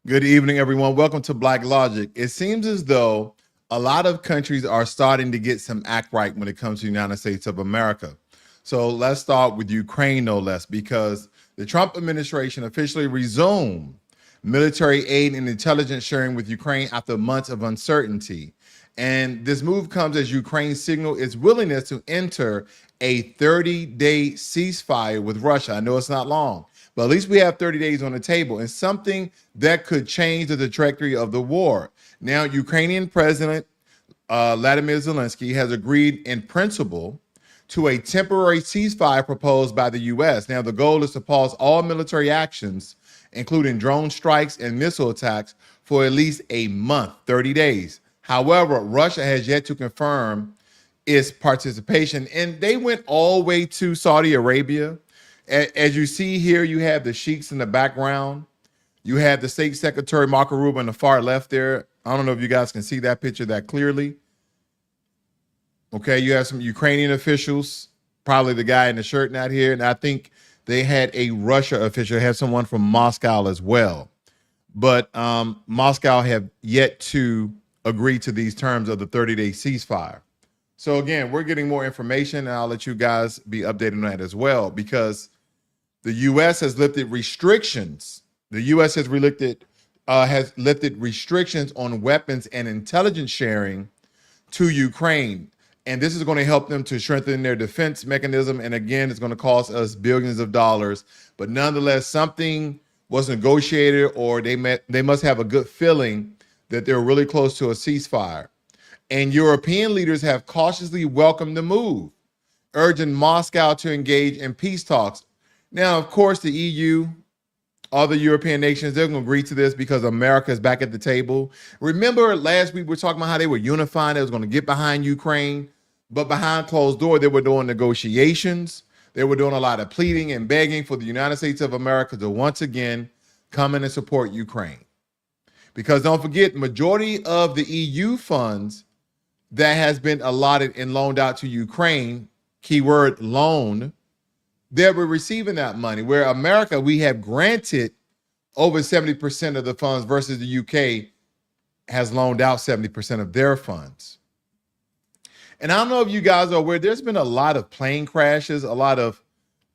Good evening, everyone. Welcome to Blacklogic. It seems as though a lot of countries are starting to get some act right when it comes to the United States of America. So let's start with Ukraine, no less, because the Trump administration officially resumed military aid and intelligence sharing with Ukraine after months of uncertainty. And this move comes as Ukraine signaled its willingness to enter a 30-day ceasefire with Russia. I know it's not long, but at least we have 30 days on the table and something that could change the trajectory of the war. Now, Ukrainian President Vladimir Zelensky has agreed in principle to a temporary ceasefire proposed by the U.S. Now, the goal is to pause all military actions, including drone strikes and missile attacks, for at least a month, 30 days. However, Russia has yet to confirm its participation, and they went all the way to Saudi Arabia. As you see here, you have the sheiks in the background. You have the State Secretary Marco Rubio on the far left there. I don't know if you guys can see that picture that clearly. Okay, you have some Ukrainian officials, probably the guy in the shirt not here, and I think they had a Russia official, had someone from Moscow as well. But Moscow have yet to agree to these terms of the 30-day ceasefire. So again, we're getting more information, and I'll let you guys be updated on that as well, because the U.S. has lifted restrictions. The U.S. has lifted restrictions on weapons and intelligence sharing to Ukraine. And this is going to help them to strengthen their defense mechanism. And again, it's going to cost us billions of dollars. But nonetheless, something was negotiated, or they must have a good feeling that they're really close to a ceasefire. And European leaders have cautiously welcomed the move, urging Moscow to engage in peace talks. Now, of course, the EU, other European nations, they're going to agree to this because America is back at the table. Remember last week we were talking about how they were unifying, they was going to get behind Ukraine, but behind closed doors, they were doing negotiations. They were doing a lot of pleading and begging for the United States of America to once again come in and support Ukraine. Because don't forget, majority of the EU funds that has been allotted and loaned out to Ukraine, keyword loan, they were receiving that money. Where America, we have granted over 70% of the funds versus the UK has loaned out 70% of their funds. And I don't know if you guys are aware, there's been a lot of plane crashes, a lot of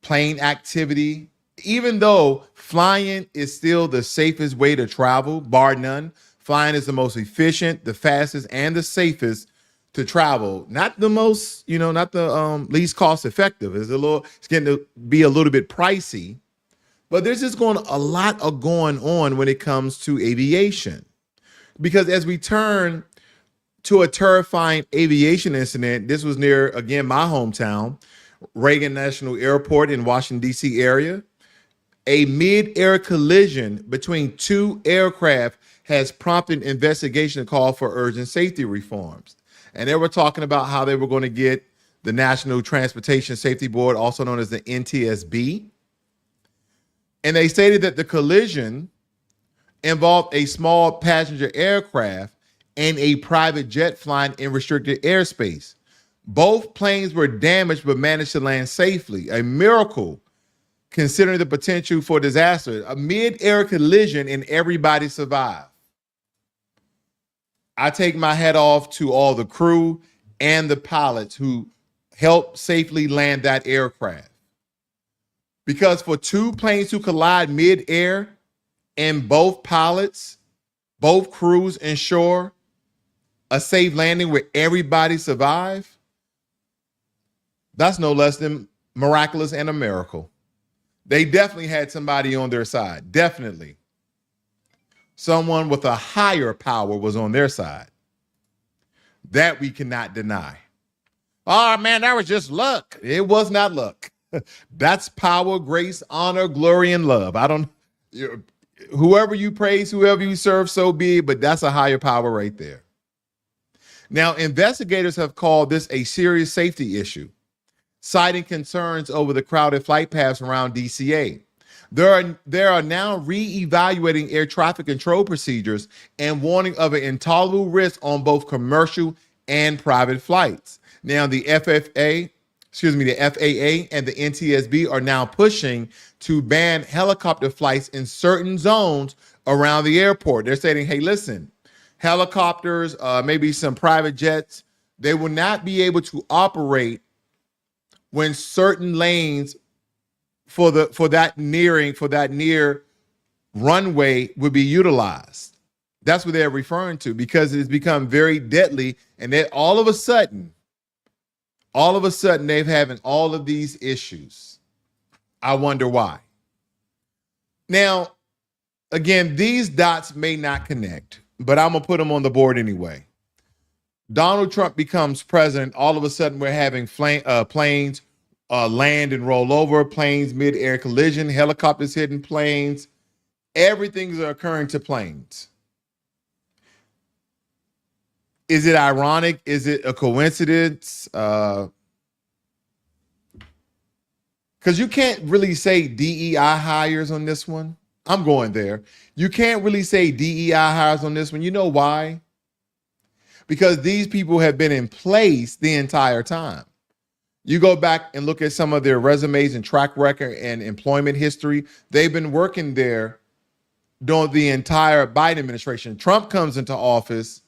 plane activity, even though flying is still the safest way to travel, bar none. Flying is the most efficient, the fastest, and the safest to travel. Not the most, not the least cost effective. It's getting to be a little bit pricey, but there's just a lot of going on when it comes to aviation. Because as we turn to a terrifying aviation incident, this was near, again, my hometown, Reagan National Airport in Washington, D.C. area. A mid-air collision between two aircraft has prompted investigation call for urgent safety reforms. And they were talking about how they were going to get the National Transportation Safety Board, also known as the NTSB. And they stated that the collision involved a small passenger aircraft and a private jet flying in restricted airspace. Both planes were damaged but managed to land safely. A miracle, considering the potential for disaster. A mid-air collision and everybody survived. I take my hat off to all the crew and the pilots who helped safely land that aircraft. Because for two planes to collide mid-air and both pilots, both crews ensure a safe landing where everybody survived, that's no less than miraculous and a miracle. They definitely had somebody on their side, definitely. Someone with a higher power was on their side. That we cannot deny. Oh, man, that was just luck. It was not luck. That's power, grace, honor, glory, and love. Whoever you praise, whoever you serve, so be it, but that's a higher power right there. Now, investigators have called this a serious safety issue, citing concerns over the crowded flight paths around DCA. There are now re-evaluating air traffic control procedures and warning of an intolerable risk on both commercial and private flights. Now, the FAA and the NTSB are now pushing to ban helicopter flights in certain zones around the airport. They're saying, hey, listen, helicopters, maybe some private jets, they will not be able to operate when certain lanes for that near runway would be utilized. That's what they're referring to, because it's become very deadly, and then all of a sudden they're having all of these issues. I wonder why. Now, again, these dots may not connect, but I'm gonna put them on the board anyway. Donald Trump becomes president. All of a sudden, we're having planes land and roll over, planes mid-air collision, helicopters hitting planes. Everything's occurring to planes. Is it ironic? Is it a coincidence? Because you can't really say DEI hires on this one. I'm going there. You can't really say DEI hires on this one. You know why? Because these people have been in place the entire time. You go back and look at some of their resumes and track record and employment history. They've been working there during the entire Biden administration. Trump comes into office.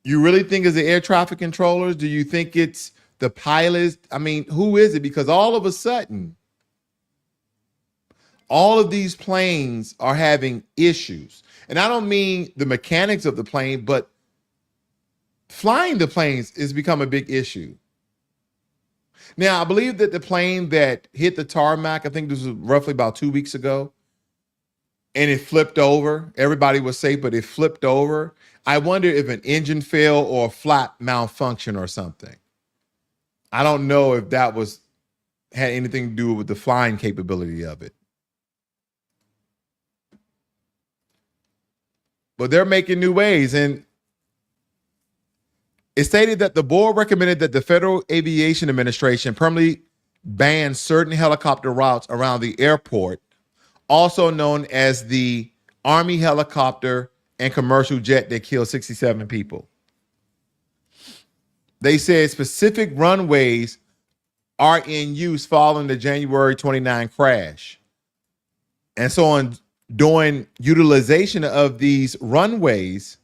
You really think it's the air traffic controllers? Do you think it's the pilots? I mean, who is it? Because all of a sudden, all of these planes are having issues. And I don't mean the mechanics of the plane, but flying the planes has become a big issue. Now, I believe that the plane that hit the tarmac, I think this was roughly about 2 weeks ago, and it flipped over. Everybody was safe, but it flipped over. I wonder if an engine failed or a flap malfunction or something. I don't know if that had anything to do with the flying capability of it. But they're making new ways, and it stated that the board recommended that the Federal Aviation Administration permanently ban certain helicopter routes around the airport, also known as the Army helicopter and commercial jet that killed 67 people. They said specific runways are in use following the January 29 crash. And so on, during utilization of these runways,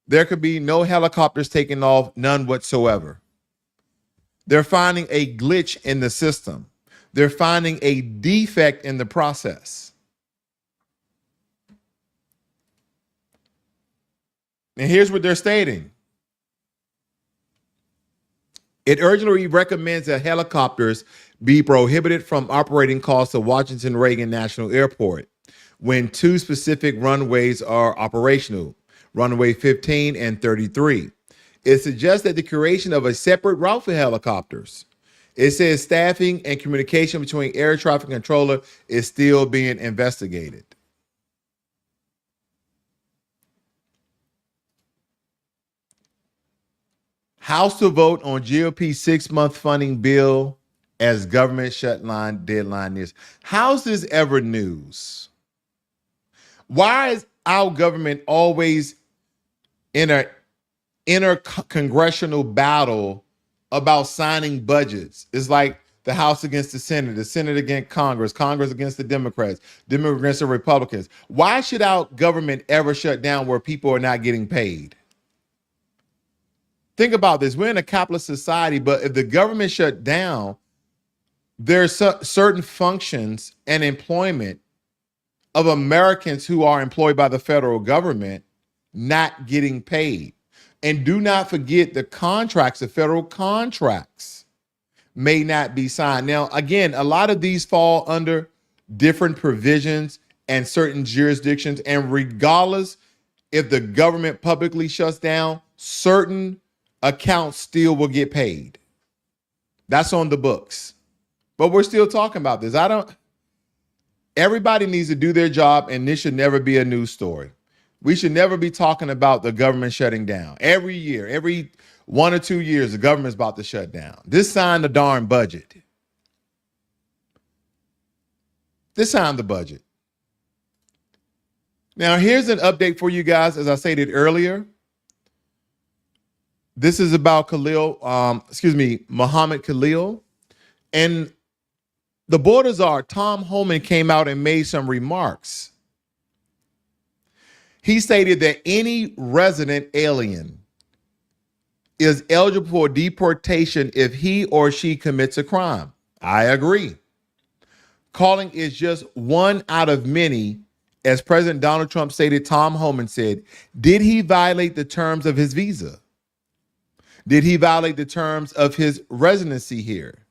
there could be no helicopters taking off, none whatsoever. They're finding a glitch in the system. They're finding a defect in the process. And here's what they're stating. It urgently recommends that helicopters be prohibited from operating close to Washington Reagan National Airport when two specific runways are operational, runway 15 and 33. It suggests that the creation of a separate route for helicopters. It says staffing and communication between air traffic controller is still being investigated. House to vote on GOP 6-month funding bill as government shutdown deadline is. How's this ever news? Why is our government always in an inter-congressional battle about signing budgets? It's like the House against the Senate against Congress, Congress against the Democrats, Democrats against the Republicans. Why should our government ever shut down where people are not getting paid? Think about this. We're in a capitalist society, but if the government shut down, there's certain functions and employment of Americans who are employed by the federal government not getting paid. And do not forget the contracts, the federal contracts may not be signed. Now, again, a lot of these fall under different provisions and certain jurisdictions. And regardless if the government publicly shuts down, certain accounts still will get paid. That's on the books. But we're still talking about this. Everybody needs to do their job, and this should never be a news story. We should never be talking about the government shutting down. Every year, every 1 or 2 years, the government's about to shut down. Just sign the darn budget. Just sign the budget. Now, here's an update for you guys. As I stated earlier, this is about Mohammed Khalil. And the border czar, Tom Homan, came out and made some remarks. He stated that any resident alien is eligible for deportation if he or she commits a crime. I agree. Calling is just one out of many. As President Donald Trump stated, Tom Homan said, did he violate the terms of his visa? Did he violate the terms of his residency here?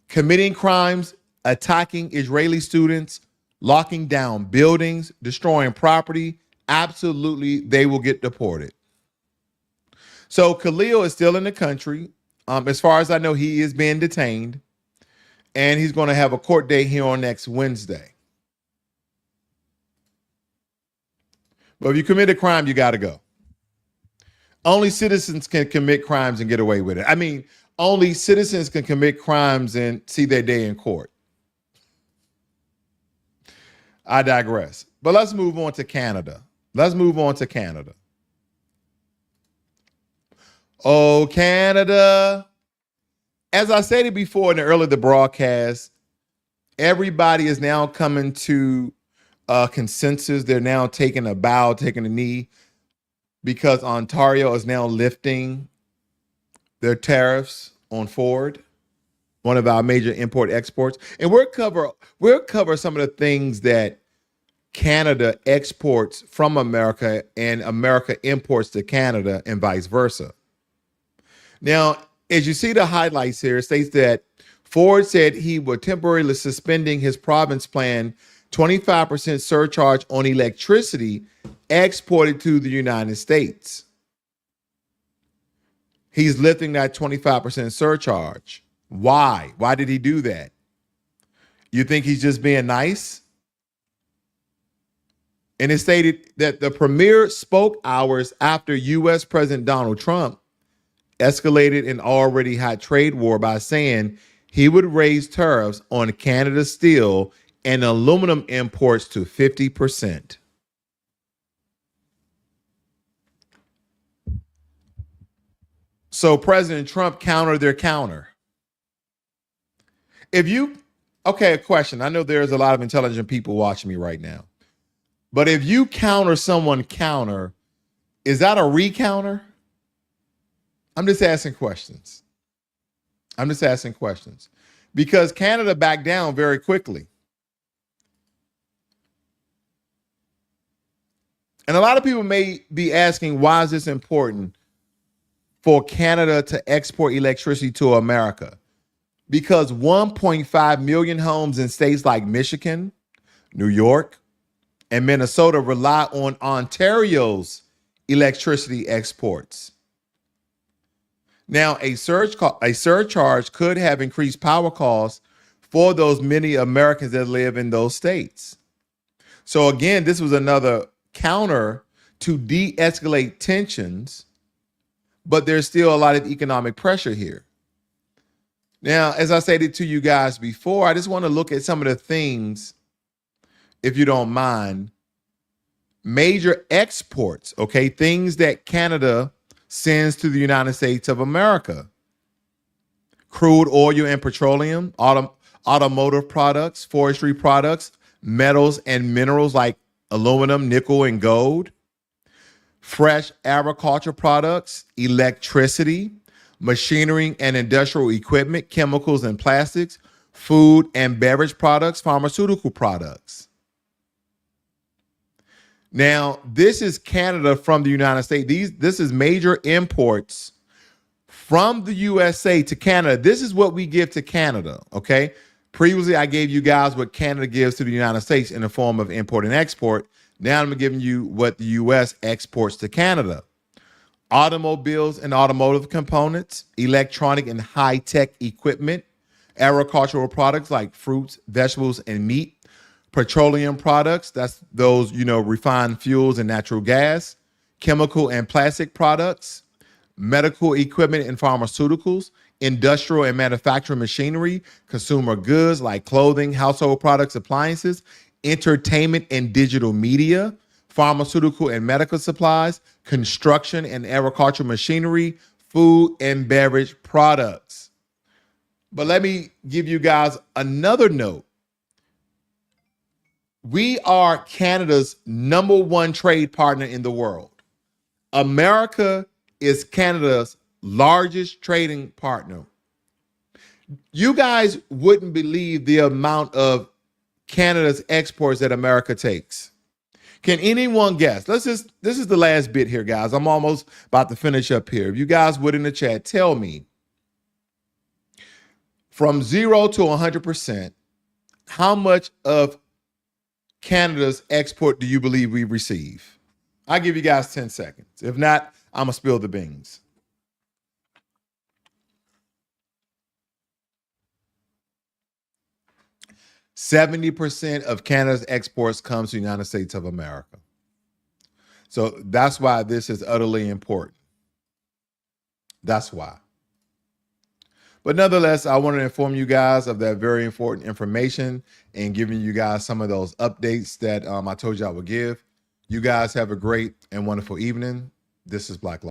Committing crimes, attacking Israeli students, locking down buildings, destroying property, absolutely, they will get deported. So Khalil is still in the country. As far as I know, he is being detained, and he's going to have a court date here on next Wednesday. But if you commit a crime, you got to go. Only citizens can commit crimes and get away with it. I mean, only citizens can commit crimes and see their day in court. I digress. But let's move on to Canada. Oh, Canada. As I stated before in the earlier the broadcast, everybody is now coming to a consensus. They're now taking a bow, taking a knee, because Ontario is now lifting their tariffs on Ford, one of our major import exports. And we'll cover some of the things that Canada exports from America and America imports to Canada and vice versa. Now, as you see the highlights here, it states that Ford said he would temporarily suspending his province plan 25% surcharge on electricity exported to the United States. He's lifting that 25% surcharge. Why? Why did he do that? You think he's just being nice? And it stated that the premier spoke hours after U.S. President Donald Trump escalated an already hot trade war by saying he would raise tariffs on Canada's steel and aluminum imports to 50%. So President Trump countered their counter. A question. I know there's a lot of intelligent people watching me right now. But if you counter someone counter, is that a recounter? I'm just asking questions. Because Canada backed down very quickly. And a lot of people may be asking, why is this important for Canada to export electricity to America? Because 1.5 million homes in states like Michigan, New York, and Minnesota rely on Ontario's electricity exports. Now, a surcharge could have increased power costs for those many Americans that live in those states. So again, this was another counter to de-escalate tensions, but there's still a lot of economic pressure here. Now, as I stated to you guys before, I just want to look at some of the things, if you don't mind, major exports, okay? Things that Canada sends to the United States of America. Crude oil and petroleum, automotive products, forestry products, metals and minerals like aluminum, nickel, and gold, fresh agriculture products, electricity, machinery and industrial equipment, chemicals and plastics, food and beverage products, pharmaceutical products. Now, this is Canada from the United States. This is major imports from the USA to Canada. This is what we give to Canada, okay? Previously, I gave you guys what Canada gives to the United States in the form of import and export. Now I'm giving you what the U.S. exports to Canada. Automobiles and automotive components, electronic and high-tech equipment, agricultural products like fruits, vegetables, and meat, petroleum products, that's those, refined fuels and natural gas, chemical and plastic products, medical equipment and pharmaceuticals, industrial and manufacturing machinery, consumer goods like clothing, household products, appliances, entertainment and digital media, pharmaceutical and medical supplies, construction and agricultural machinery, food and beverage products. But let me give you guys another note. We are Canada's #1 trade partner in the world. America is Canada's largest trading partner. You guys wouldn't believe the amount of Canada's exports that America takes. Can anyone guess? This is the last bit here, guys. I'm almost about to finish up here. If you guys would in the chat, tell me from 0 to 100%, how much of Canada's export do you believe we receive? I'll give you guys 10 seconds. If not, I'm going to spill the beans. %70 of Canada's exports comes to the United States of America. So that's why this is utterly important. That's why. But nonetheless, I want to inform you guys of that very important information and giving you guys some of those updates that I told you I would give. You guys have a great and wonderful evening. This is Blacklogic.